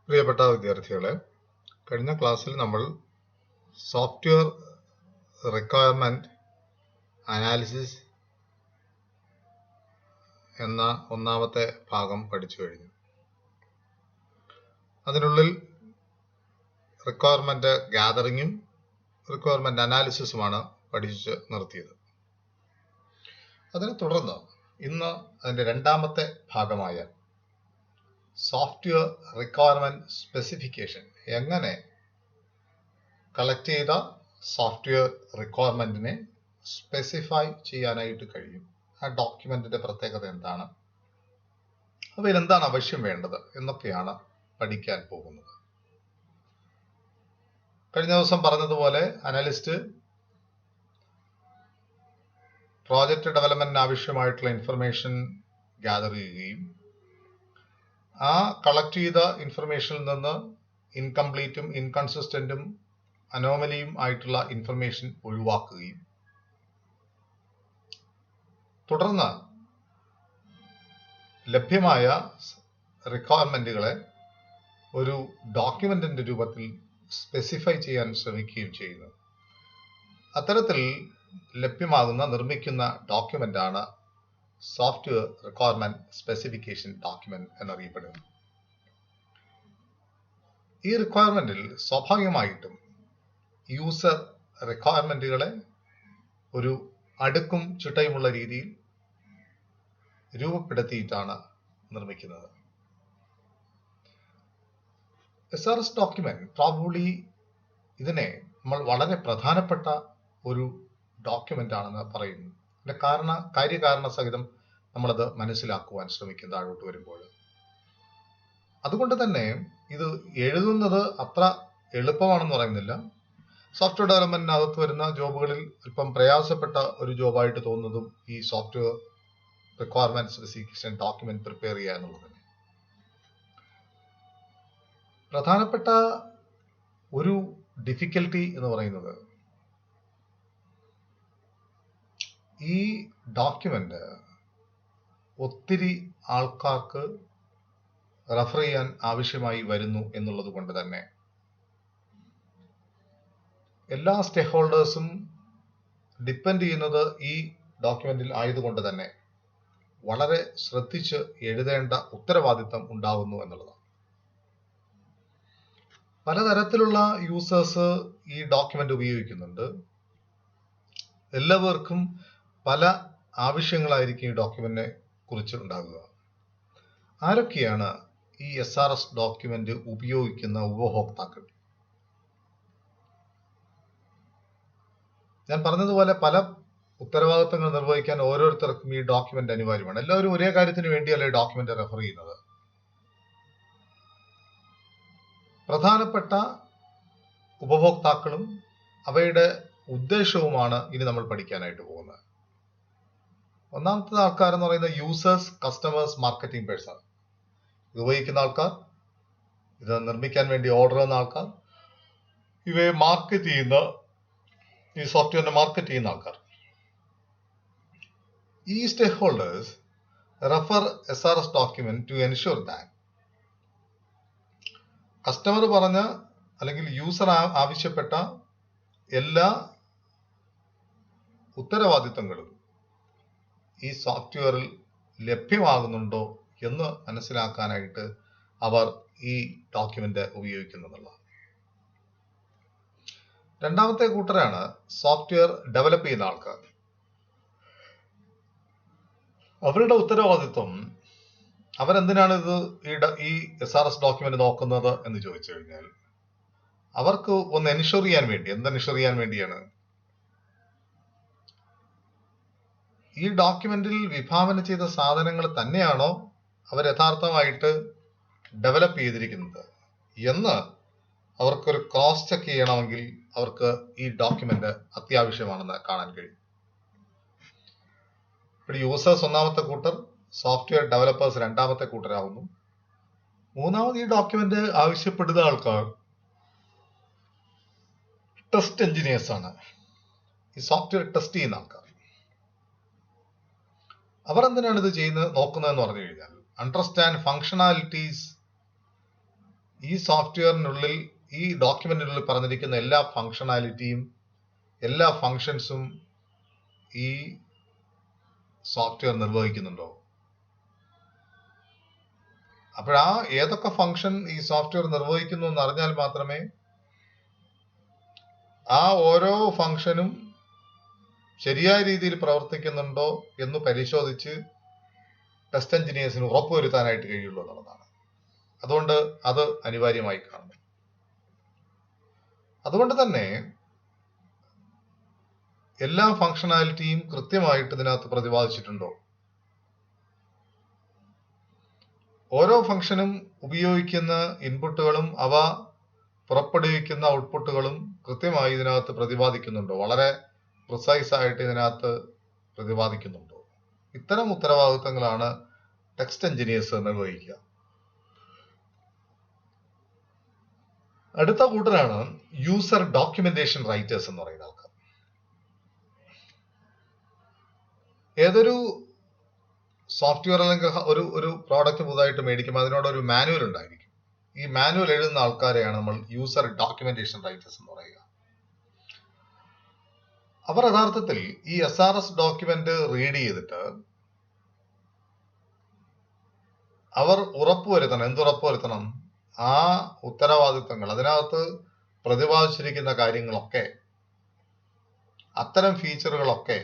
പ്രിയപ്പെട്ട വിദ്യാർത്ഥികളെ, കഴിഞ്ഞ ക്ലാസ്സിൽ നമ്മൾ സോഫ്റ്റ്വെയർ റിക്വയർമെന്റ് അനാലിസിസ് എന്ന ഒന്നാമത്തെ ഭാഗം പഠിച്ചു കഴിഞ്ഞു. അതിനുള്ളിൽ റിക്വയർമെന്റ് ഗ്യാതറിങ്ങും റിക്വയർമെന്റ് അനാലിസിസുമാണ് പഠിച്ച് നിർത്തിയത്. അതിനെ തുടർന്ന് ഇന്ന് അതിൻ്റെ രണ്ടാമത്തെ ഭാഗമായ സോഫ്റ്റ്വെയർ റിക്വയർമെന്റ് സ്പെസിഫിക്കേഷൻ, എങ്ങനെ കളക്ട് ചെയ്ത സോഫ്റ്റ്വെയർ റിക്വയർമെന്റിനെ സ്പെസിഫൈ ചെയ്യാനായിട്ട് കഴിയും, ആ ഡോക്യുമെന്റിന്റെ പ്രത്യേകത എന്താണ്, അവയിൽ എന്താണ് ആവശ്യം വേണ്ടത് എന്നൊക്കെയാണ് പഠിക്കാൻ പോകുന്നത്. കഴിഞ്ഞ ദിവസം പറഞ്ഞതുപോലെ അനലിസ്റ്റ് പ്രോജക്റ്റ് ഡെവലപ്മെന്റിന് ആവശ്യമായിട്ടുള്ള ഇൻഫർമേഷൻ ഗ്യാദർ ചെയ്യുകയും ആ കളക്ട് ചെയ്ത ഇൻഫർമേഷനിൽ നിന്ന് ഇൻകംപ്ലീറ്റും ഇൻകൺസിസ്റ്റന്റും അനോമലിയും ആയിട്ടുള്ള ഇൻഫർമേഷൻ ഒഴിവാക്കുകയും തുടർന്ന് ലഭ്യമായ റിക്വയർമെന്റുകളെ ഒരു ഡോക്യുമെന്റിന്റെ രൂപത്തിൽ സ്പെസിഫൈ ചെയ്യാൻ ശ്രമിക്കുകയും ചെയ്യുന്നു. അത്തരത്തിൽ ലഭ്യമാകുന്ന നിർമ്മിക്കുന്ന ഡോക്യുമെന്റാണ് സോഫ്റ്റ്വെയർ റിക്വയർമെന്റ് സ്പെസിഫിക്കേഷൻ ഡോക്യുമെന്റ് എന്നറിയപ്പെടുന്നത്. ഈ റിക്വയർമെന്റിൽ സ്വാഭാവികമായിട്ടും യൂസർ റിക്വയർമെന്റുകളെ ഒരു അടുക്കും ചിട്ടയുമുള്ള രീതിയിൽ രൂപപ്പെടുത്തിയിട്ടാണ് നിർമ്മിക്കുന്നത്. SRS ഡോക്യുമെന്റ് പ്രോബബ്ലി ഇതിനെ നമ്മൾ വളരെ പ്രധാനപ്പെട്ട ഒരു ഡോക്യുമെന്റ് ആണെന്ന് പറയുന്നു. ഇതിന്റെ കാര്യകാരണ സഹിതം നമ്മളത് മനസ്സിലാക്കുവാൻ ശ്രമിക്കും താഴോട്ട് വരുമ്പോൾ. അതുകൊണ്ട് തന്നെ ഇത് എഴുതുന്നത് അത്ര എളുപ്പമാണെന്ന് പറയുന്നില്ല. സോഫ്റ്റ്വെയർ ഡെവലപ്മെന്റിനകത്ത് വരുന്ന ജോബുകളിൽ അല്പം പ്രയാസപ്പെട്ട ഒരു ജോബായിട്ട് തോന്നുന്നതും ഈ software requirement specification document prepare ചെയ്യുക എന്നുള്ളത്. പ്രധാനപ്പെട്ട ഒരു ഡിഫിക്കൽട്ടി എന്ന് പറയുന്നത് ഈ ഡോക്യുമെന്റ് ഒത്തിരി ആൾക്കാർക്ക് റെഫർ ചെയ്യാൻ ആവശ്യമായി വരുന്നു എന്നുള്ളത് കൊണ്ട് തന്നെ എല്ലാ സ്റ്റേക്ക് ഹോൾഡേഴ്സും ഡിപ്പെൻഡ് ചെയ്യുന്നത് ഈ ഡോക്യുമെന്റിൽ ആയതുകൊണ്ട് തന്നെ വളരെ ശ്രദ്ധിച്ച് എഴുതേണ്ട ഉത്തരവാദിത്തം ഉണ്ടാകുന്നു എന്നുള്ളതാണ്. പലതരത്തിലുള്ള യൂസേഴ്സ് ഈ ഡോക്യുമെന്റ് ഉപയോഗിക്കുന്നുണ്ട്. എല്ലാവർക്കും പല ആവശ്യങ്ങളായിരിക്കും ഈ ഡോക്യുമെന്റിനെ കുറിച്ച് ഉണ്ടാകുക. ആരൊക്കെയാണ് ഈ SRS ഡോക്യുമെന്റ് ഉപയോഗിക്കുന്ന ഉപഭോക്താക്കൾ? ഞാൻ പറഞ്ഞതുപോലെ പല ഉത്തരവാദിത്തങ്ങൾ നിർവഹിക്കാൻ ഓരോരുത്തർക്കും ഈ ഡോക്യുമെന്റ് അനിവാര്യമാണ്. എല്ലാവരും ഒരേ കാര്യത്തിന് വേണ്ടിയല്ല ഈ ഡോക്യുമെന്റ് റെഫർ ചെയ്യുന്നത്. പ്രധാനപ്പെട്ട ഉപഭോക്താക്കളും അവയുടെ ഉദ്ദേശവുമാണ് ഇനി നമ്മൾ പഠിക്കാനായിട്ട് പോകുന്നത്. ഒന്നാമത്തെ ആൾക്കാർ എന്ന് പറയുന്നത് യൂസേഴ്സ്, കസ്റ്റമേഴ്സ്, മാർക്കറ്റിംഗ് പേഴ്സൺ. ഇത് ഉപയോഗിക്കുന്ന ആൾക്കാർ, ഇത് നിർമ്മിക്കാൻ വേണ്ടി ഓർഡർ ചെയ്യുന്ന ആൾക്കാർ, ഇവയെ മാർക്കറ്റ് ചെയ്യുന്ന, ഈ സോഫ്റ്റ്വെയറിനെ മാർക്കറ്റ് ചെയ്യുന്ന ആൾക്കാർ. ഈ stakeholders refer SRS document to ensure that customer പറഞ്ഞ അല്ലെങ്കിൽ യൂസർ ആവശ്യപ്പെട്ട എല്ലാ ഉത്തരവാദിത്തങ്ങളും ഈ സോഫ്റ്റ്വെയറിൽ ലഭ്യമാകുന്നുണ്ടോ എന്ന് മനസ്സിലാക്കാനായിട്ട് അവർ ഈ ഡോക്യുമെന്റ് ഉപയോഗിക്കുന്നതാണ്. രണ്ടാമത്തെ കൂട്ടരാണ് സോഫ്റ്റ്വെയർ ഡെവലപ്പ് ചെയ്യുന്ന ആൾക്കാർ. അവരുടെ ഉത്തരവാദിത്വം, അവരെന്തിനാണ് ഈ SRS ഡോക്യുമെന്റ് നോക്കുന്നത് എന്ന് ചോദിച്ചു കഴിഞ്ഞാൽ അവർക്ക് ഒന്ന് എൻഷുർ ചെയ്യാൻ വേണ്ടി. എൻഷുർ ചെയ്യാൻ വേണ്ടിയാണ്? ഈ ഡോക്യുമെന്റിൽ വിഭാവന ചെയ്ത സാധനങ്ങൾ തന്നെയാണോ അവർ യഥാർത്ഥമായിട്ട് ഡെവലപ്പ് ചെയ്തിരിക്കുന്നത് എന്ന് അവർക്കൊരു ക്രോസ് ചെക്ക് ചെയ്യണമെങ്കിൽ അവർക്ക് ഈ ഡോക്യുമെന്റ് അത്യാവശ്യമാണെന്ന് കാണാൻ കഴിയും. ഇവിടെ യൂസേഴ്സ് ഒന്നാമത്തെ കൂട്ടർ, സോഫ്റ്റ്വെയർ ഡെവലപ്പേഴ്സ് രണ്ടാമത്തെ കൂട്ടരാകുന്നു. മൂന്നാമത് ഈ ഡോക്യുമെന്റ് ആവശ്യപ്പെടുന്ന ആൾക്കാർ ടെസ്റ്റ് എഞ്ചിനീയേഴ്സ് ആണ്. ഈ സോഫ്റ്റ്വെയർ ടെസ്റ്റ് ചെയ്യുന്ന ആൾക്കാർ. അവർ എന്തിനാണ് ഇത് നോക്കുന്നതെന്ന് പറഞ്ഞു കഴിഞ്ഞാൽ, അണ്ടർസ്റ്റാൻഡ് ഫങ്ഷണാലിറ്റീസ് ഈ സോഫ്റ്റ്വെയറിനുള്ളിൽ, ഈ ഡോക്യുമെന്റിനുള്ളിൽ പറഞ്ഞിരിക്കുന്ന എല്ലാ ഫങ്ഷനാലിറ്റിയും, എല്ലാ ഫങ്ഷൻസും ഈ സോഫ്റ്റ്വെയർ നിർവഹിക്കുന്നുണ്ടോ? അപ്പോഴാ ഏതൊക്കെ ഫങ്ഷൻ ഈ സോഫ്റ്റ്വെയർ നിർവഹിക്കുന്നു എന്ന് അറിഞ്ഞാൽ മാത്രമേ ആ ഓരോ ഫങ്ഷനും ശരിയായ രീതിയിൽ പ്രവർത്തിക്കുന്നുണ്ടോ എന്ന് പരിശോധിച്ച് ടെസ്റ്റ് എഞ്ചിനീയേഴ്സിന് ഉറപ്പുവരുത്താനായിട്ട് കഴിയുള്ളൂ എന്നുള്ളതാണ്. അതുകൊണ്ട് അത് അനിവാര്യമായി കാണുന്നു. അതുകൊണ്ട് തന്നെ എല്ലാ ഫങ്ഷനാലിറ്റിയും കൃത്യമായിട്ട് ഇതിനകത്ത് പ്രതിപാദിച്ചിട്ടുണ്ടോ? ഓരോ ഫങ്ഷനും ഉപയോഗിക്കുന്ന ഇൻപുട്ടുകളും അവ പുറപ്പെടുവിക്കുന്ന ഔട്ട്പുട്ടുകളും കൃത്യമായി ഇതിനകത്ത് പ്രതിപാദിക്കുന്നുണ്ടോ? വളരെ പ്രിസൈസ് ആയിട്ട് ഇതിനകത്ത് പ്രതിപാദിക്കുന്നുണ്ടോ? ഇത്തരം ഉത്തരവാദിത്തങ്ങളാണ് ടെക്സ്റ്റ് എഞ്ചിനീയേഴ്സ് നിർവഹിക്കുക. അടുത്ത കൂട്ടരാണ് യൂസർ ഡോക്യുമെന്റേഷൻ റൈറ്റേഴ്സ് എന്ന് പറയുന്ന ആൾക്കാർ. ഏതൊരു സോഫ്റ്റ്വെയർ അല്ലെങ്കിൽ ഒരു പ്രോഡക്റ്റ് പുതുതായിട്ട് മേടിക്കുമ്പോൾ അതിനോടൊരു മാനുവൽ ഉണ്ടായിരിക്കും. ഈ മാനുവൽ എഴുതുന്ന ആൾക്കാരെയാണ് നമ്മൾ യൂസർ ഡോക്യുമെന്റേഷൻ റൈറ്റേഴ്സ് എന്ന് പറയുക. അവർ യഥാർത്ഥത്തിൽ ഈ SRS ഡോക്യുമെന്റ് റീഡ് ചെയ്തിട്ട് അവർ ഉറപ്പുവരുത്തണം. എന്തുറപ്പുവരുത്തണം? ആ ഉത്തരവാദിത്തങ്ങൾ, അതിനകത്ത് പ്രതിപാദിച്ചിരിക്കുന്ന കാര്യങ്ങളൊക്കെ, അത്തരം ഫീച്ചറുകളൊക്കെ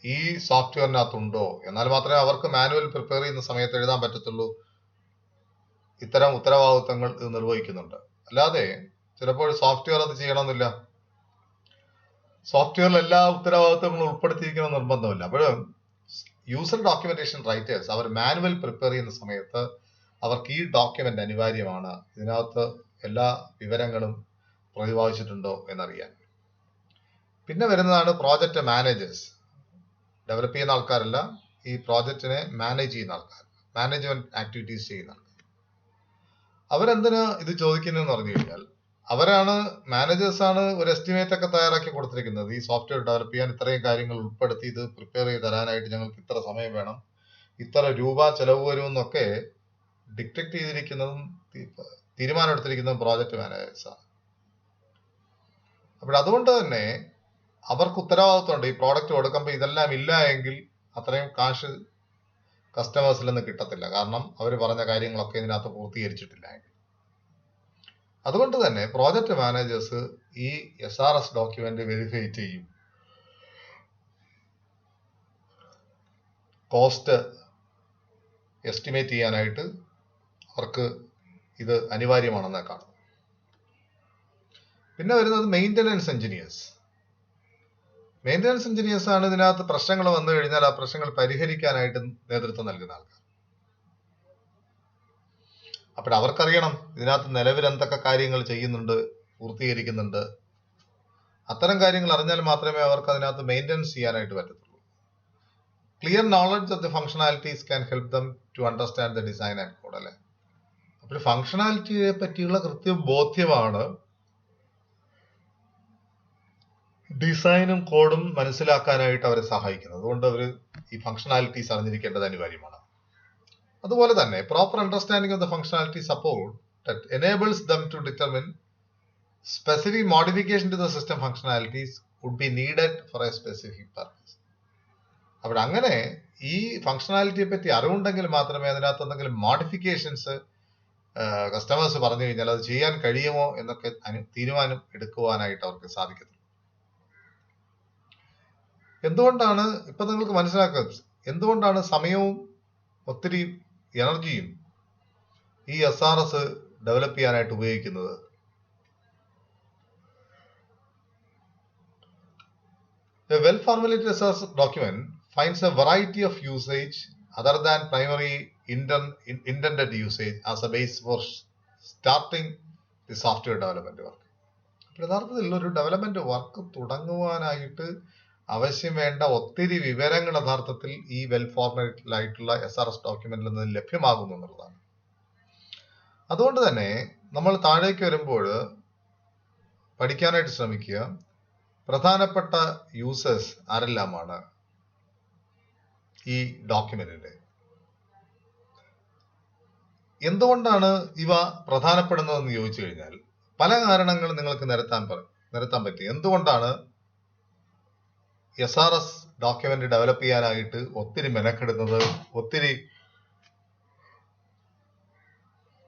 ഈ സോഫ്റ്റ്വെയറിനകത്തുണ്ടോ? എന്നാൽ മാത്രമേ അവർക്ക് മാനുവൽ പ്രിപ്പയർ ചെയ്യുന്ന സമയത്ത് എഴുതാൻ പറ്റത്തുള്ളൂ ഇത്തരം ഉത്തരവാദിത്തങ്ങൾ ഇത് നിർവഹിക്കുന്നുണ്ട്. അല്ലാതെ ചിലപ്പോൾ സോഫ്റ്റ്വെയർ അത് ചെയ്യണമെന്നില്ല. സോഫ്റ്റ്വെയറിൽ എല്ലാ ഉത്തരവാദിത്തങ്ങളും ഉൾപ്പെടുത്തിയിരിക്കണം നിർബന്ധമില്ല. അപ്പോൾ യൂസർ ഡോക്യുമെന്റേഷൻ റൈറ്റേഴ്സ് അവർ മാനുവൽ പ്രിപ്പയർ ചെയ്യുന്ന സമയത്ത് അവർക്ക് ഈ ഡോക്യുമെന്റ് അനിവാര്യമാണ്. ഇതിനകത്ത് എല്ലാ വിവരങ്ങളും പ്രതിപാദിച്ചിട്ടുണ്ടോ എന്നറിയാൻ. പിന്നെ വരുന്നതാണ് പ്രോജക്റ്റ് മാനേജേഴ്സ്. ഡെവലപ്പ് ചെയ്യുന്ന ആൾക്കാരല്ല, ഈ പ്രോജക്റ്റിനെ മാനേജ് ചെയ്യുന്ന ആൾക്കാർ, മാനേജ്മെന്റ് ആക്ടിവിറ്റീസ് ചെയ്യുന്ന ആൾക്കാർ. അവരെന്തിനാ ഇത് ചോദിക്കുന്നതെന്ന് പറഞ്ഞു കഴിഞ്ഞാൽ, അവരാണ് മാനേജേഴ്സാണ് ഒരു എസ്റ്റിമേറ്റ് ഒക്കെ തയ്യാറാക്കി കൊടുത്തിരിക്കുന്നത്. ഈ സോഫ്റ്റ്വെയർ ഡെവലപ്പ് ചെയ്യാൻ ഇത്രയും കാര്യങ്ങൾ ഉൾപ്പെടുത്തി ഇത് പ്രിപ്പയർ ചെയ്ത് തരാനായിട്ട് ഞങ്ങൾക്ക് ഇത്ര സമയം വേണം, ഇത്ര രൂപ ചെലവ് വരും എന്നൊക്കെ ഡിക്റ്റേറ്റ് ചെയ്തിരിക്കുന്നതും തീരുമാനം എടുത്തിരിക്കുന്നതും പ്രോജക്റ്റ് മാനേജേഴ്സാണ്. അപ്പോൾ അതുകൊണ്ട് തന്നെ അവർക്ക് ഉത്തരവാദിത്വമുണ്ട്. ഈ പ്രോഡക്റ്റ് കൊടുക്കുമ്പോൾ ഇതെല്ലാം ഇല്ല എങ്കിൽ അത്രയും കാശ് കസ്റ്റമേഴ്സിൽ നിന്ന് കിട്ടത്തില്ല. കാരണം അവർ പറഞ്ഞ കാര്യങ്ങളൊക്കെ ഇതിനകത്ത് പൂർത്തീകരിച്ചിട്ടില്ല. അതുകൊണ്ട് തന്നെ പ്രോജക്റ്റ് മാനേജേഴ്സ് ഈ SRS ഡോക്യുമെന്റ് വെരിഫൈ ചെയ്യും. കോസ്റ്റ് എസ്റ്റിമേറ്റ് ചെയ്യാനായിട്ട് അവർക്ക് ഇത് അനിവാര്യമാണെന്ന് കാണും. പിന്നെ വരുന്നത് മെയിൻ്റനൻസ് എഞ്ചിനീയേഴ്സ്. മെയിൻ്റനൻസ് എഞ്ചിനീയേഴ്സ് ആണ് ഇതിനകത്ത് പ്രശ്നങ്ങൾ വന്നു കഴിഞ്ഞാൽ ആ പ്രശ്നങ്ങൾ പരിഹരിക്കാനായിട്ട് നേതൃത്വം നൽകുന്ന ആൾക്കാർ. അപ്പോൾ അവർക്കറിയണം ഇതിനകത്ത് നിലവിൽ എന്തൊക്കെ കാര്യങ്ങൾ ചെയ്യുന്നുണ്ട്, പൂർത്തീകരിക്കുന്നുണ്ട്. അത്തരം കാര്യങ്ങൾ അറിഞ്ഞാൽ മാത്രമേ അവർക്ക് അതിനകത്ത് മെയിൻ്റനൻസ് ചെയ്യാനായിട്ട് പറ്റത്തുള്ളൂ. Clear knowledge of the functionalities can help them to understand the design and code. അല്ലെ, അപ്പോൾ ഫങ്ഷണാലിറ്റിയെ പറ്റിയുള്ള കൃത്യ ബോധ്യമാണ് ഡിസൈനും കോഡും മനസ്സിലാക്കാനായിട്ട് അവരെ സഹായിക്കുന്നത്. അതുകൊണ്ട് അവർ ഈ ഫങ്ഷണാലിറ്റീസ് അറിഞ്ഞിരിക്കേണ്ടത് അനിവാര്യമാണ്. അതുപോലെ തന്നെ proper understanding of the functionality support that enables them to determine specific modification to the system functionalities would be needed for a specific purpose. അപ്പോൾ അങ്ങനെ ഈ ഫങ്ഷണാലിറ്റിയെ പറ്റി അറിവുണ്ടെങ്കിൽ മാത്രമേ അതിനകത്ത് എന്തെങ്കിലും മോഡിഫിക്കേഷൻസ് കസ്റ്റമേഴ്സ് പറഞ്ഞു കഴിഞ്ഞാൽ അത് ചെയ്യാൻ കഴിയുമോ എന്നൊക്കെ തീരുമാനം എടുക്കുവാനായിട്ട് അവർക്ക് സാധിക്കത്തുള്ളൂ. എന്തുകൊണ്ടാണ് ഇപ്പൊ നിങ്ങൾക്ക് മനസ്സിലാക്കുക, എന്തുകൊണ്ടാണ് സമയവും ഒത്തിരി എനർജിയും ഈ SRS ഡെവലപ്പ് ചെയ്യാനായിട്ട് ഉപയോഗിക്കുന്നത്? A well-formulated SRS document finds a variety of usage other than primary intended usage as a base for starting the software development work. യഥാർത്ഥത്തിൽ ഒരു ഡെവലപ്മെന്റ് വർക്ക് തുടങ്ങുവാനായിട്ട് ആവശ്യം വേണ്ട ഒത്തിരി വിവരങ്ങൾ യഥാർത്ഥത്തിൽ ഈ വെൽ ഫോർമാറ്റിലായിട്ടുള്ള SRS ഡോക്യുമെന്റിൽ നിന്ന് ലഭ്യമാകുന്നു എന്നുള്ളതാണ്. അതുകൊണ്ട് തന്നെ നമ്മൾ താഴേക്ക് വരുമ്പോൾ പഠിക്കാനായിട്ട് ശ്രമിക്കുക, പ്രധാനപ്പെട്ട യൂസേഴ്സ് ആരെല്ലാമാണ് ഈ ഡോക്യുമെന്റിന്റെ. എന്തുകൊണ്ടാണ് ഇവ പ്രധാനപ്പെടുന്നതെന്ന് ചോദിച്ചു കഴിഞ്ഞാൽ പല കാരണങ്ങൾ നിങ്ങൾക്ക് നിരത്താൻ പറ്റും. എന്തുകൊണ്ടാണ് SRS ഡോക്യുമെന്റ് ഡെവലപ്പ് ചെയ്യാനായിട്ട് ഒത്തിരി മെനക്കെടുന്നത്, ഒത്തിരി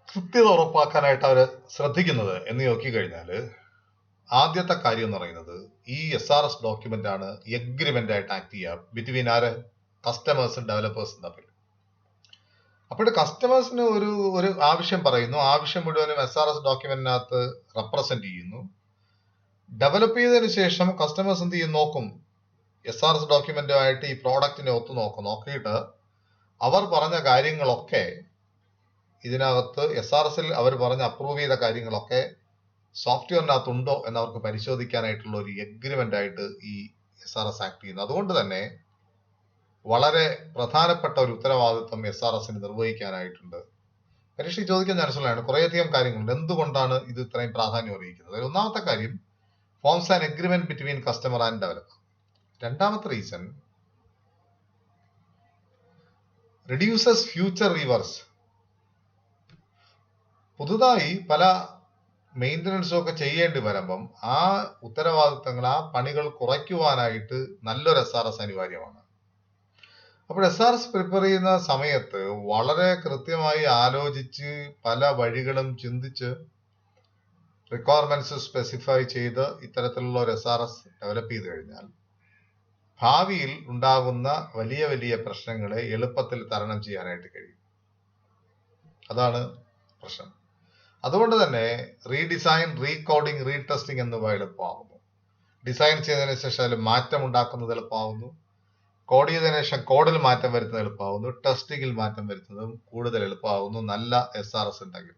കൃത്യത ഉറപ്പാക്കാനായിട്ട് അവർ ശ്രദ്ധിക്കുന്നത് എന്ന് നോക്കിക്കഴിഞ്ഞാൽ ആദ്യത്തെ കാര്യം എന്ന് പറയുന്നത് ഈ SRS ഡോക്യുമെന്റ് ആണ് എഗ്രിമെന്റ് ആയിട്ട് ആക്ട് ചെയ്യുക ബിറ്റ്വീൻ കസ്റ്റമേഴ്സും ഡെവലപ്പേഴ്സും തമ്മിൽ. അപ്പോൾ കസ്റ്റമേഴ്സിന് ഒരു ആവശ്യം പറയുന്നു, ആവശ്യം മുഴുവനും SRS ഡോക്യുമെന്റിനകത്ത് റെപ്രസെന്റ് ചെയ്യുന്നു. ഡെവലപ്പ് ചെയ്തതിനു ശേഷം കസ്റ്റമേഴ്സ് എന്ത് ചെയ്യും, നോക്കും SRS ഡോക്യുമെന്റുമായിട്ട് ഈ പ്രോഡക്റ്റിനെ നോക്കിയിട്ട് അവർ പറഞ്ഞ കാര്യങ്ങളൊക്കെ ഇതിനകത്ത് SRSൽ അവർ പറഞ്ഞ് അപ്രൂവ് ചെയ്ത കാര്യങ്ങളൊക്കെ സോഫ്റ്റ്വെയറിനകത്തുണ്ടോ എന്ന് അവർക്ക് പരിശോധിക്കാനായിട്ടുള്ള ഒരു എഗ്രിമെന്റ് ആയിട്ട് ഈ SRS ആക്ട് ചെയ്യുന്നു. അതുകൊണ്ട് തന്നെ വളരെ പ്രധാനപ്പെട്ട ഒരു ഉത്തരവാദിത്വം SRSന് നിർവഹിക്കാനായിട്ടുണ്ട്. പരീക്ഷ ചോദിക്കാൻ ചാൻസുള്ളതാണ്. കുറേയധികം കാര്യങ്ങളുണ്ട് എന്തുകൊണ്ടാണ് ഇത് ഇത്രയും പ്രാധാന്യം അറിയിക്കുന്നത്. ഒന്നാമത്തെ കാര്യം, forms an agreement between customer and developer. രണ്ടാമത്തെ റീസൺ, റിഡ്യൂസസ് ഫ്യൂച്ചർ റിവേഴ്സ്. പുതുതായി പല മെയിൻ്റനൻസും ഒക്കെ ചെയ്യേണ്ടി വരുമ്പം ആ ഉത്തരവാദിത്തങ്ങൾ, ആ പണികൾ കുറയ്ക്കുവാനായിട്ട് നല്ലൊരു SRS അനിവാര്യമാണ്. അപ്പോൾ SRS പ്രിപ്പയർ ചെയ്യുന്ന സമയത്ത് വളരെ കൃത്യമായി ആലോചിച്ച് പല വഴികളും ചിന്തിച്ച് റിക്വയർമെന്റ്സ് സ്പെസിഫൈ ചെയ്ത് ഇത്തരത്തിലുള്ള ഒരു SRS ഡെവലപ്പ് ചെയ്ത് കഴിഞ്ഞാൽ ഭാവിയിൽ ഉണ്ടാകുന്ന വലിയ വലിയ പ്രശ്നങ്ങളെ എളുപ്പത്തിൽ തരണം ചെയ്യാനായിട്ട് കഴിയും. അതാണ് പ്രശ്നം. അതുകൊണ്ട് തന്നെ റീഡിസൈൻ, റീകോഡിംഗ്, റീടെസ്റ്റിംഗ് എന്നിവ എളുപ്പമാകുന്നു. ഡിസൈൻ ചെയ്തതിനു ശേഷം അതിൽ മാറ്റം ഉണ്ടാക്കുന്നത് എളുപ്പമാകുന്നു. കോഡ് ചെയ്തതിനു ശേഷം കോഡിൽ മാറ്റം വരുന്നത് എളുപ്പമാകുന്നു. ടെസ്റ്റിംഗിൽ മാറ്റം വരുന്നതും കൂടുതൽ എളുപ്പമാകുന്നു നല്ല SRS ഉണ്ടെങ്കിൽ.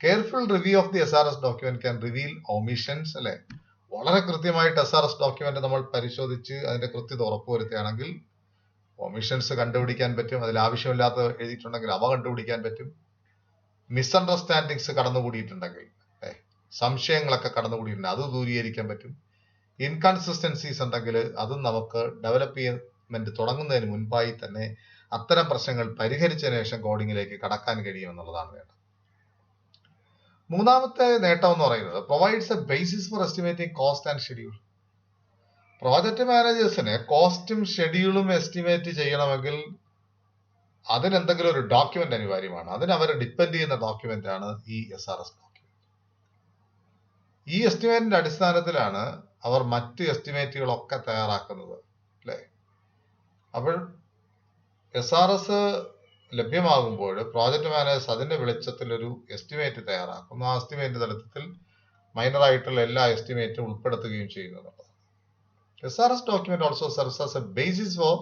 Careful review of the SRS document can reveal omissions. അല്ലെ, വളരെ കൃത്യമായിട്ട് SRS ഡോക്യുമെന്റ് നമ്മൾ പരിശോധിച്ച് അതിന്റെ കൃത്യത ഉറപ്പുവരുത്തുകയാണെങ്കിൽ ഒമിഷൻസ് കണ്ടുപിടിക്കാൻ പറ്റും. അതിൽ ആവശ്യമില്ലാത്ത എഴുതിയിട്ടുണ്ടെങ്കിൽ അവ കണ്ടുപിടിക്കാൻ പറ്റും. മിസ്അണ്ടർസ്റ്റാൻഡിങ്സ് കടന്നുകൂടിയിട്ടുണ്ടെങ്കിൽ, സംശയങ്ങളൊക്കെ കടന്നുകൂടിയിട്ടുണ്ടെങ്കിൽ അത് ദൂരീകരിക്കാൻ പറ്റും. ഇൻകൺസിസ്റ്റൻസീസ് ഉണ്ടെങ്കിൽ അതും നമുക്ക് ഡെവലപ്മെന്റ് തുടങ്ങുന്നതിന് മുൻപായി തന്നെ അത്തരം പ്രശ്നങ്ങൾ പരിഹരിച്ചതിന് ശേഷം കോഡിങ്ങിലേക്ക് കടക്കാൻ കഴിയുമെന്നുള്ളതാണ് വേണ്ടത്. മൂന്നാമത്തെ നേട്ടം എന്ന് പറയുന്നത് provides a basis for estimating cost and schedule. Project മാനേജേഴ്സിന് കോസ്റ്റും ഷെഡ്യൂളും എസ്റ്റിമേറ്റ് ചെയ്യണമെങ്കിൽ അതിനെന്തെങ്കിലും ഒരു ഡോക്യുമെന്റ് അനിവാര്യമാണ്. അതിന് അവർ ഡിപ്പെൻഡ് ചെയ്യുന്ന ഡോക്യുമെന്റ് ആണ് ഈ SRS ഡോക്യുമെന്റ്. ഈ എസ്റ്റിമേറ്റിന്റെ അടിസ്ഥാനത്തിലാണ് അവർ മറ്റ് എസ്റ്റിമേറ്റുകളൊക്കെ തയ്യാറാക്കുന്നത്. അല്ലെ, അപ്പോൾ SRS ലഭ്യമാകുമ്പോൾ പ്രോജക്റ്റ് മാനേജേഴ്സ് അതിന്റെ വെളിച്ചത്തിൽ ഒരു എസ്റ്റിമേറ്റ് തയ്യാറാക്കുന്നു. ആ എസ്റ്റിമേറ്റ് തലത്തിൽ മൈനറായിട്ടുള്ള എല്ലാ എസ്റ്റിമേറ്റും ഉൾപ്പെടുത്തുകയും ചെയ്യുന്നതാണ്. SRS document also serves as a basis for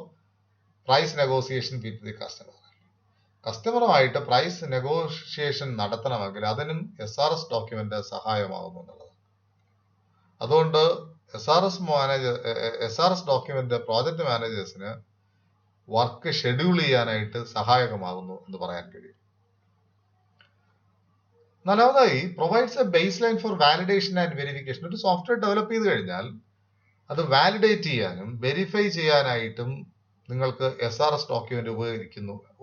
price negotiation with the customer. കസ്റ്റമറുമായിട്ട് പ്രൈസ് നെഗോഷിയേഷൻ നടത്തണമെങ്കിൽ അതിനും SRS ഡോക്യുമെന്റ് സഹായമാകുന്നു എന്നുള്ളത്. അതുകൊണ്ട് SRS ഡോക്യുമെന്റ് പ്രോജക്റ്റ് മാനേജേഴ്സിന് വർക്ക് ഷെഡ്യൂൾ ചെയ്യാനായിട്ട് സഹായകമാകുന്നു എന്ന് പറയാൻ കഴിയും. നാലാമതായി, provides a baseline for validation and verification. ഒരു സോഫ്റ്റ്വെയർ ഡെവലപ്പ് ചെയ്ത് കഴിഞ്ഞാൽ അത് വാലിഡേറ്റ് ചെയ്യാനും വെരിഫൈ ചെയ്യാനായിട്ടും നിങ്ങൾക്ക് SRS ഡോക്യുമെന്റ്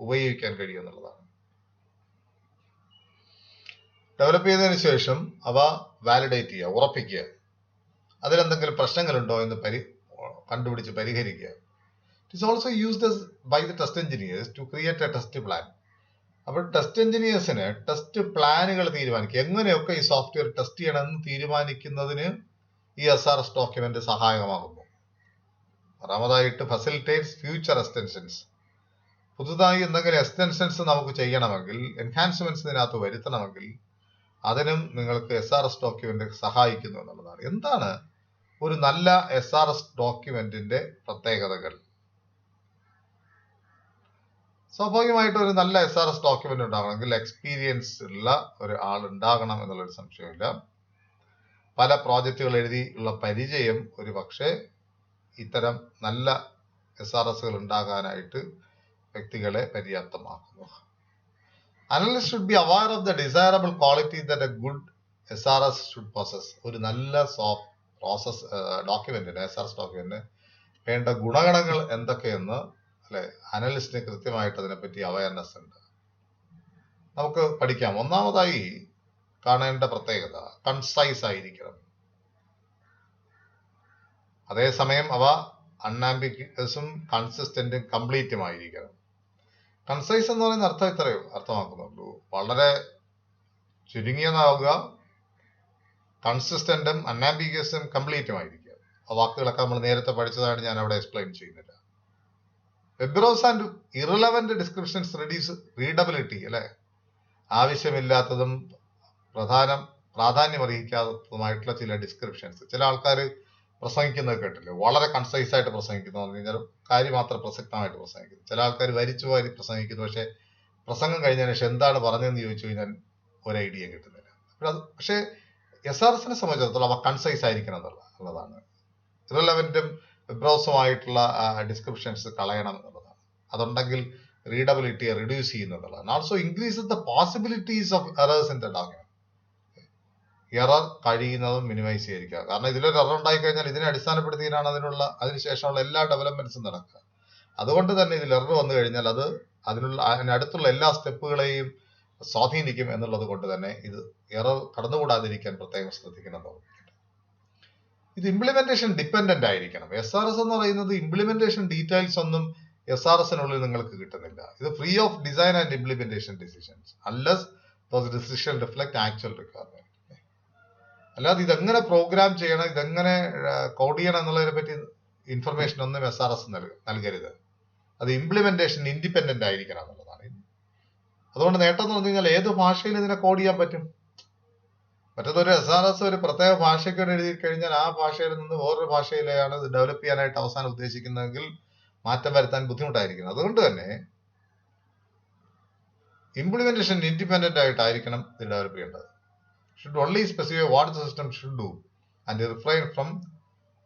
ഉപയോഗിക്കാൻ കഴിയും എന്നുള്ളതാണ്. ഡെവലപ്പ് ചെയ്തതിനു ശേഷം അവ വാലിഡേറ്റ് ചെയ്യുക, ഉറപ്പിക്കുക, അതിലെന്തെങ്കിലും പ്രശ്നങ്ങളുണ്ടോ എന്ന് കണ്ടുപിടിച്ച് പരിഹരിക്കുക. It is also used by the test engineers to create a test plan. അപ്പോൾ ടെസ്റ്റ് എഞ്ചിനീയേഴ്സിന് ടെസ്റ്റ് പ്ലാനുകൾ തീരുമാനിക്കുക, എങ്ങനെയൊക്കെ ഈ സോഫ്റ്റ്വെയർ ടെസ്റ്റ് ചെയ്യണമെന്ന് തീരുമാനിക്കുന്നതിന് ഈ SRS ഡോക്യുമെന്റ് സഹായകമാകുന്നു. ആറാമതായിട്ട്, ഫെസിലിറ്റേറ്റ്സ് ഫ്യൂച്ചർ എക്സ്റ്റൻഷൻസ്. പുതുതായി എന്തെങ്കിലും എക്സ്റ്റൻഷൻസ് നമുക്ക് ചെയ്യണമെങ്കിൽ, എൻഹാൻസ്മെന്റ്സ് ഇതിനകത്ത് വരുത്തണമെങ്കിൽ അതിനും നിങ്ങൾക്ക് SRS ഡോക്യുമെന്റ് സഹായിക്കുന്നു എന്നുള്ളതാണ്. എന്താണ് ഒരു നല്ല SRS ഡോക്യുമെന്റിന്റെ പ്രത്യേകതകൾ? സ്വാഭാവികമായിട്ടും ഒരു നല്ല SRS ഡോക്യുമെന്റ് ഉണ്ടാകണമെങ്കിൽ എക്സ്പീരിയൻസ് ഉള്ള ഒരാൾ ഉണ്ടാകണം എന്നുള്ളൊരു സംശയമില്ല. പല പ്രോജക്റ്റുകൾ എഴുതി ഉള്ള പരിചയം ഒരു പക്ഷേ ഇത്തരം നല്ല SRSകൾ ഉണ്ടാകാനായിട്ട് വ്യക്തികളെ പര്യാപ്തമാക്കുന്നു. Analyst should be aware of the desirable quality that a good SRS should possess. ഒരു നല്ല ഡോക്യുമെന്റിന്, SRS ഡോക്യുമെന്റിന് വേണ്ട ഗുണഗണങ്ങൾ എന്തൊക്കെയെന്ന് അല്ലെ അനലിസ്റ്റിന് കൃത്യമായിട്ട് അതിനെപ്പറ്റി അവയർനെസ് ഉണ്ട്. നമുക്ക് പഠിക്കാം. ഒന്നാമതായി കാണേണ്ട പ്രത്യേകത കൺസൈസ് ആയിരിക്കണം. അതേസമയം അവ അൺആംബിഗ്വസും കൺസിസ്റ്റന്റും കംപ്ലീറ്റും ആയിരിക്കണം. കൺസൈസ് എന്ന് പറയുന്ന അർത്ഥം ഇത്രയോ അർത്ഥമാക്കുന്നുള്ളൂ, വളരെ ചുരുങ്ങിയതാവുക, കൺസിസ്റ്റന്റും അൺആംബിഗ്വസും കംപ്ലീറ്റും ആയിരിക്കുക. ആ വാക്കുകളൊക്കെ നമ്മൾ നേരത്തെ പഠിച്ചതാണ്, ഞാൻ അവിടെ എക്സ്പ്ലെയിൻ ചെയ്യുന്നില്ല. വെബ്രോസ് and irrelevant descriptions reduce readability, അല്ലെ? ആവശ്യമില്ലാത്തതും പ്രാധാന്യമർഹിക്കാത്തതുമായിട്ടുള്ള ചില ഡിസ്ക്രിപ്ഷൻസ്. ചില ആൾക്കാർ പ്രസംഗിക്കുന്നത് കേട്ടില്ലേ, വളരെ കൺസൈസ് ആയിട്ട് പ്രസംഗിക്കുന്നു, പറഞ്ഞു കഴിഞ്ഞാൽ കാര്യം മാത്രം പ്രസക്തമായിട്ട് പ്രസംഗിക്കുന്നു. ചില ആൾക്കാർ വരിച്ചു വാരി പ്രസംഗിക്കുന്നു, പക്ഷെ പ്രസംഗം കഴിഞ്ഞതിന് ശേഷം എന്താണ് പറഞ്ഞതെന്ന് ചോദിച്ചു കഴിഞ്ഞാൽ ഒരു ഐഡിയ കിട്ടുന്നില്ല. പക്ഷെ SRSനെ സംബന്ധിച്ചിടത്തോളം അവ കൺസൈസ് ആയിരിക്കണം എന്നുള്ളതാണ്. ഇറലവന്റും വിബ്രോസുമായിട്ടുള്ള ഡിസ്ക്രിപ്ഷൻസ് കളയണം എന്നുള്ളതാണ്. അതുണ്ടെങ്കിൽ റീഡബിലിറ്റിയെ റിഡ്യൂസ് ചെയ്യുന്നതാണ്. Also increase the possibilities of errors in the document. Error കഴിയുന്നതും മിനിമൈസ് ചെയ്തിരിക്കുക. കാരണം ഇതിലൊരു എറർ ഉണ്ടായി കഴിഞ്ഞാൽ ഇതിനെ അടിസ്ഥാനപ്പെടുത്തിയാണ് അതിനുശേഷമുള്ള എല്ലാ ഡെവലപ്മെന്റ്സും നടക്കുക. അതുകൊണ്ട് തന്നെ ഇതിൽ എറർ വന്നു കഴിഞ്ഞാൽ അത് അതിനടുത്തുള്ള എല്ലാ സ്റ്റെപ്പുകളെയും സ്വാധീനിക്കും എന്നുള്ളത് കൊണ്ട് തന്നെ ഇത് എറർ കടന്നുകൂടാതിരിക്കാൻ പ്രത്യേകം ശ്രദ്ധിക്കണം. ഇത് ഇംപ്ലിമെന്റേഷൻ ഡിപ്പെൻഡന്റ് ആയിരിക്കണം. SRS എന്ന് പറയുന്നത് ഇംപ്ലിമെന്റേഷൻ ഡീറ്റെയിൽസ് ഒന്നും SRSനുള്ളിൽ നിങ്ങൾക്ക് കിട്ടുന്നില്ല. ഇത് free of design and implementation decisions unless those decision reflect actual requirement. അല്ലാതെ ഇതെങ്ങനെ പ്രോഗ്രാം ചെയ്യണം, ഇതെങ്ങനെ കോഡ് ചെയ്യണം എന്നുള്ളതിനെ പറ്റി ഇൻഫർമേഷൻ ഒന്നും SRS നൽകരുത്. അത് ഇംപ്ലിമെന്റേഷൻ ഇൻഡിപെൻഡന്റ് ആയിരിക്കണം എന്നുള്ളതാണ്. അതുകൊണ്ട് നേട്ടം എന്ന് പറഞ്ഞു കഴിഞ്ഞാൽ ഏത് ഭാഷയിൽ ഇതിനെ കോഡ് ചെയ്യാൻ പറ്റും. മറ്റേതൊരു SRS ഒരു പ്രത്യേക ഭാഷയ്ക്ക് എഴുതി കഴിഞ്ഞാൽ ആ ഭാഷയിൽ നിന്ന് വേറൊരു ഭാഷയിലെയാണ് ഇത് ഡെവലപ്പ് ചെയ്യാനായിട്ട് അവസാനം ഉദ്ദേശിക്കുന്നതെങ്കിൽ മാറ്റം വരുത്താൻ ബുദ്ധിമുട്ടായിരിക്കണം. അതുകൊണ്ട് തന്നെ ഇംപ്ലിമെന്റേഷൻ ഇൻഡിപെൻഡന്റ് ആയിട്ടായിരിക്കണം ഇത് ഡെവലപ്പ് ചെയ്യേണ്ടത്. should only specify what the system should do and refrain from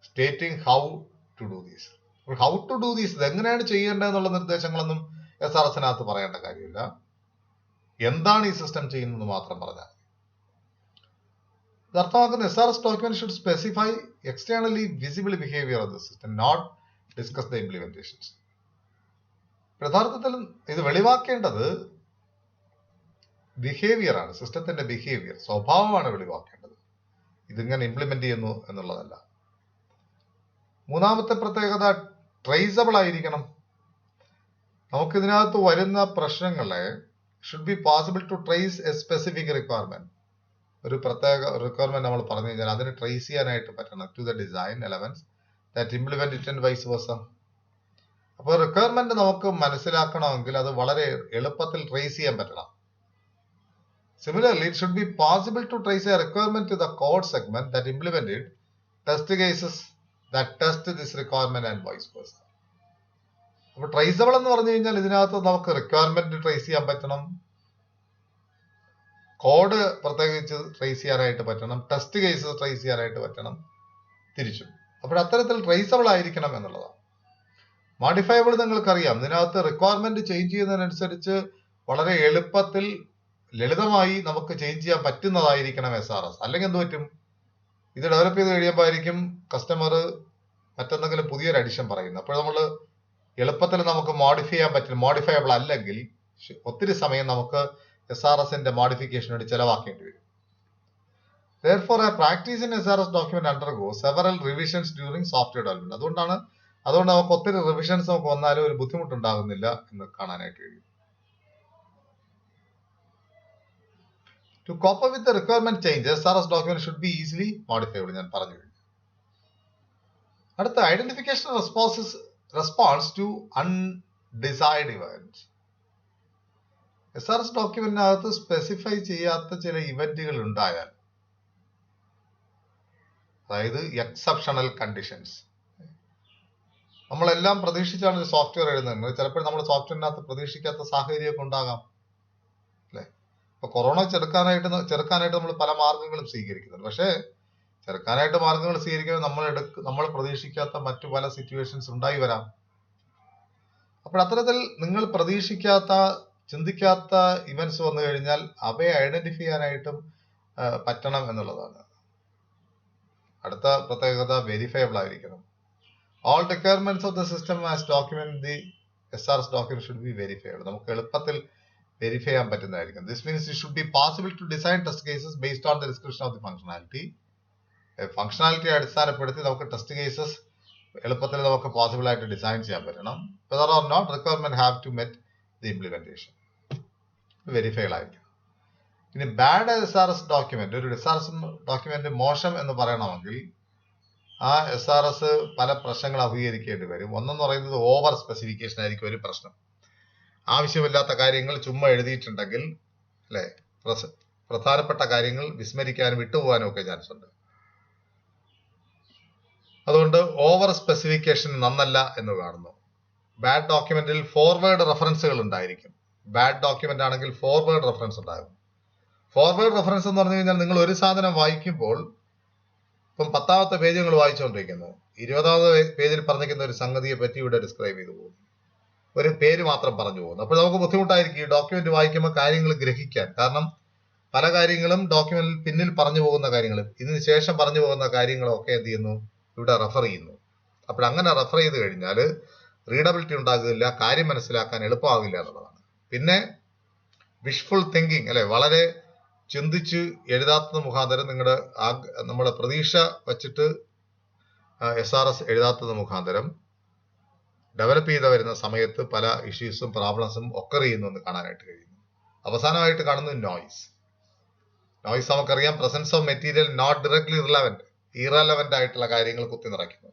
stating how to do this. How to do this, ഇതെങ്ങനെയാണ് ചെയ്യേണ്ടതെന്നുള്ള നിർദ്ദേശങ്ങളൊന്നും SRSനകത്ത് പറയേണ്ട കാര്യമില്ല. എന്താണ് ഈ സിസ്റ്റം ചെയ്യുന്നത് മാത്രം പറഞ്ഞാൽ. ഇത് അർത്ഥമാക്കുന്ന SRS document should specify externally visible behavior of the system, not discuss the implementations. യഥാർത്ഥത്തിൽ ഇത് വെളിവാക്കേണ്ടത് ബിഹേവിയർ ആണ്, സിസ്റ്റത്തിന്റെ ബിഹേവിയർ, സ്വഭാവമാണ് വെളിവാക്കേണ്ടത്. ഇതിങ്ങനെ ഇംപ്ലിമെന്റ് ചെയ്യുന്നു എന്നുള്ളതല്ല. മൂന്നാമത്തെ പ്രത്യേകത ട്രേസബിൾ ആയിരിക്കണം. നമുക്കിതിനകത്ത് വരുന്ന പ്രശ്നങ്ങളെ should be possible to trace a specific requirement. ഒരു പ്രത്യേക റിക്വയർമെന്റ് നമ്മൾ പറഞ്ഞു കഴിഞ്ഞാൽ അതിന് ട്രേസ് ചെയ്യാനായിട്ട് പറ്റണം to the design elements that implement it and vice versa. അപ്പോൾ റിക്വയർമെന്റ് നമുക്ക് മനസ്സിലാക്കണമെങ്കിൽ അത് വളരെ എളുപ്പത്തിൽ ട്രേസ് ചെയ്യാൻ പറ്റണം. Similarly, it should be possible to trace a requirement to the code segment that implemented test cases that test this requirement and vice versa. അപ്പോൾ traceable എന്ന് പറഞ്ഞു കഴിഞ്ഞാൽ ഇതിനകത്ത് നമുക്ക് റിക്വയർമെന്റ് ട്രേസ് ചെയ്യാൻ പറ്റണം, കോഡ് പ്രത്യേകിച്ച് ട്രേസ് ചെയ്യാനായിട്ട് പറ്റണം, ടെസ്റ്റ് കേസസ് ട്രേസ് ചെയ്യാനായിട്ട് പറ്റണം, തിരിച്ചും. അപ്പോൾ അത്തരത്തിൽ ട്രേസബിൾ ആയിരിക്കണം എന്നുള്ളതാണ്. മോഡിഫയബിൾ നിങ്ങൾക്കറിയാം, ഇതിനകത്ത് റിക്വയർമെന്റ് ചേഞ്ച് ചെയ്യുന്നതിനനുസരിച്ച് വളരെ എളുപ്പത്തിൽ ലളിതമായി നമുക്ക് ചേഞ്ച് ചെയ്യാൻ പറ്റുന്നതായിരിക്കണം SRS. അല്ലെങ്കിൽ എന്ത് പറ്റും, ഇത് ഡെവലപ്പ് ചെയ്ത് കഴിയുമ്പോൾ ആയിരിക്കും കസ്റ്റമർ മറ്റെന്തെങ്കിലും പുതിയൊരു അഡിഷൻ പറയുന്നത്. അപ്പോൾ നമ്മൾ എളുപ്പത്തിൽ നമുക്ക് മോഡിഫൈ ചെയ്യാൻ പറ്റും. മോഡിഫയബിൾ അല്ലെങ്കിൽ ഒത്തിരി സമയം നമുക്ക് SRSന്റെ മോഡിഫിക്കേഷന് വേണ്ടി ചെലവാക്കേണ്ടി വരും. Therefore, a practice in SRS document undergoes several revisions during software development. അതുകൊണ്ട് നമുക്ക് ഒത്തിരി റിവിഷൻസ് നമുക്ക് വന്നാലും ഒരു ബുദ്ധിമുട്ടുണ്ടാകുന്നില്ല എന്ന് കാണാനായിട്ട് കഴിയും. To cope up with the requirement changes, SRS document should be easily modifiable. ഞാൻ പറഞ്ഞു കഴിഞ്ഞു. അടുത്ത identification response to undesired events. SRS ഡോക്യുമെന്റിനകത്ത് സ്പെസിഫൈ ചെയ്യാത്ത ചില ഇവന്റുകൾ ഉണ്ടായാൽ, അതായത് എക്സെപ്ഷണൽ കണ്ടീഷൻസ്, നമ്മളെല്ലാം പ്രതീക്ഷിച്ചാണ് ഒരു സോഫ്റ്റ്വെയർ എഴുതുന്നത്. ചിലപ്പോൾ നമ്മൾ സോഫ്റ്റ്വെയറിനകത്ത് പ്രതീക്ഷിക്കാത്ത സാഹചര്യമൊക്കെ ഉണ്ടാകാം, അല്ലെ? ഇപ്പൊ കൊറോണ ചെറുക്കാനായിട്ട് നമ്മൾ പല മാർഗങ്ങളും സ്വീകരിക്കുന്നുണ്ട്. പക്ഷേ ചെറുക്കാനായിട്ട് മാർഗങ്ങൾ സ്വീകരിക്കുമ്പോൾ നമ്മൾ പ്രതീക്ഷിക്കാത്ത മറ്റു പല സിറ്റുവേഷൻസ് ഉണ്ടായി വരാം. അപ്പോൾ അത്തരത്തിൽ നിങ്ങൾ പ്രതീക്ഷിക്കാത്ത, ചിന്തിക്കാത്ത ഇവന്റ്സ് വന്നു കഴിഞ്ഞാൽ അവയെ ഐഡന്റിഫൈ ചെയ്യാനായിട്ടും പറ്റണം എന്നുള്ളതാണ്. അടുത്ത പ്രത്യേകത വെരിഫയബിൾ ആയിരിക്കണം. All requirements of the system as document the SRS document should be verifiable. നമുക്ക് എളുപ്പത്തിൽ വെരിഫൈ ചെയ്യാൻ പറ്റുന്നതായിരിക്കും. This means it should be possible to design test cases based on the description of the functionality. Functionality അടിസ്ഥാനപ്പെടുത്തി നമുക്ക് test cases എളുപ്പത്തിൽ നമുക്ക് possible ആയിട്ട് design ചെയ്യാൻ പറ്റണം. Whether or not requirement have to met the implementation. Verified ആയിരിക്കും. ഇനി bad SRS document, ഒരു SRS ഡോക്യുമെന്റ് മോശം എന്ന് പറയണമെങ്കിൽ ആ SRS പല പ്രശ്നങ്ങൾ അഭിമുഖീകരിക്കേണ്ടി വരും. ഒന്നെന്ന് പറയുന്നത് ഓവർ സ്പെസിഫിക്കേഷൻ ആയിരിക്കും ഒരു പ്രശ്നം. ആവശ്യമില്ലാത്ത കാര്യങ്ങൾ ചുമ്മാ എഴുതിയിട്ടുണ്ടെങ്കിൽ അല്ലെ, പ്രധാനപ്പെട്ട കാര്യങ്ങൾ വിസ്മരിക്കാനും വിട്ടുപോകാനും ഒക്കെ ചാൻസ് ഉണ്ട്. അതുകൊണ്ട് ഓവർ സ്പെസിഫിക്കേഷൻ നന്നല്ല എന്ന് കാണുന്നു. ബാഡ് ഡോക്യുമെന്റിൽ ഫോർവേഡ് റെഫറൻസുകൾ ഉണ്ടായിരിക്കും. ബാഡ് ഡോക്യുമെന്റ് ആണെങ്കിൽ ഫോർവേഡ് റെഫറൻസ് ഉണ്ടാകും. ഫോർവേഡ് റെഫറൻസ് എന്ന് പറഞ്ഞു കഴിഞ്ഞാൽ നിങ്ങൾ ഒരു സാധനം വായിക്കുമ്പോൾ, ഇപ്പം 10ാമത്തെ പേജ് നിങ്ങൾ വായിച്ചുകൊണ്ടിരിക്കുന്നു, 20ാമത്തെ പേജിൽ പറഞ്ഞിരിക്കുന്ന ഒരു സംഗതിയെ പറ്റി ഇവിടെ ഡിസ്ക്രൈബ് ചെയ്തു പോകും, ഒരു പേര് മാത്രം പറഞ്ഞു പോകുന്നു. അപ്പോൾ നമുക്ക് ബുദ്ധിമുട്ടായിരിക്കും ഈ ഡോക്യുമെന്റ് വായിക്കുമ്പോൾ കാര്യങ്ങൾ ഗ്രഹിക്കാൻ. കാരണം പല കാര്യങ്ങളും ഡോക്യുമെന്റിൽ പിന്നിൽ പറഞ്ഞു പോകുന്ന കാര്യങ്ങളും ഇതിന് ശേഷം പറഞ്ഞു പോകുന്ന കാര്യങ്ങളും ഒക്കെ എന്ത് ചെയ്യുന്നു, ഇവിടെ റെഫർ ചെയ്യുന്നു. അപ്പോൾ അങ്ങനെ റെഫർ ചെയ്ത് കഴിഞ്ഞാൽ റീഡബിലിറ്റി ഉണ്ടാകില്ല, കാര്യം മനസ്സിലാക്കാൻ എളുപ്പമാകില്ല എന്നുള്ളതാണ്. പിന്നെ വിഷ്ഫുൾ തിങ്കിങ് അല്ലെ, വളരെ ചിന്തിച്ച് എഴുതാത്തത് മുഖാന്തരം നമ്മുടെ പ്രതീക്ഷ വച്ചിട്ട് SRS എഴുതാത്തത് മുഖാന്തരം ഡെവലപ്പ് ചെയ്ത് വരുന്ന സമയത്ത് പല ഇഷ്യൂസും പ്രോബ്ലംസും ഒക്കെ ചെയ്യുന്നു എന്ന് കാണാനായിട്ട് കഴിയുന്നു. അവസാനമായിട്ട് കാണുന്നത് നോയ്സ്. നോയ്സ് നമുക്കറിയാം, presence of material not directly irrelevant ആയിട്ടുള്ള കാര്യങ്ങൾ കുത്തി നിറയ്ക്കുന്നു.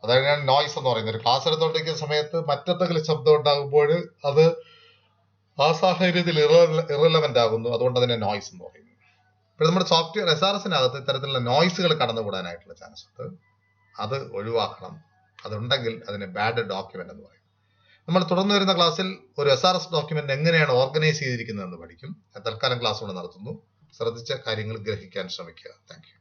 അതാണ് നോയ്സ് എന്ന് പറയുന്നത്. ഒരു ക്ലാസ് എടുത്തുകൊണ്ടിരിക്കുന്ന സമയത്ത് മറ്റെന്തെങ്കിലും ശബ്ദം ഉണ്ടാകുമ്പോൾ അത് ആ സാഹചര്യത്തിൽ ഇറലവന്റ് ആകുന്നു. അതുകൊണ്ട് അതിനെ നോയ്സ് എന്ന് പറയുന്നു. ഇപ്പോൾ നമ്മുടെ സോഫ്റ്റ്വെയർ SRSനകത്ത് ഇത്തരത്തിലുള്ള നോയ്സുകൾ കടന്നുകൂടാനായിട്ടുള്ള ചാൻസ് ഉണ്ട്. അത് ഒഴിവാക്കണം. അതുണ്ടെങ്കിൽ അതിനെ ബാഡ് ഡോക്യുമെന്റ് എന്ന് പറയും. നമ്മൾ തുടർന്ന് വരുന്ന ക്ലാസ്സിൽ ഒരു SRS ഡോക്യുമെന്റ് എങ്ങനെയാണ് ഓർഗനൈസ് ചെയ്തിരിക്കുന്നത് എന്ന് പഠിക്കും. തൽക്കാലം ക്ലാസ് കൊണ്ട് നടത്തുന്നു. ശ്രദ്ധിച്ച കാര്യങ്ങൾ ഗ്രഹിക്കാൻ ശ്രമിക്കുക. Thank you.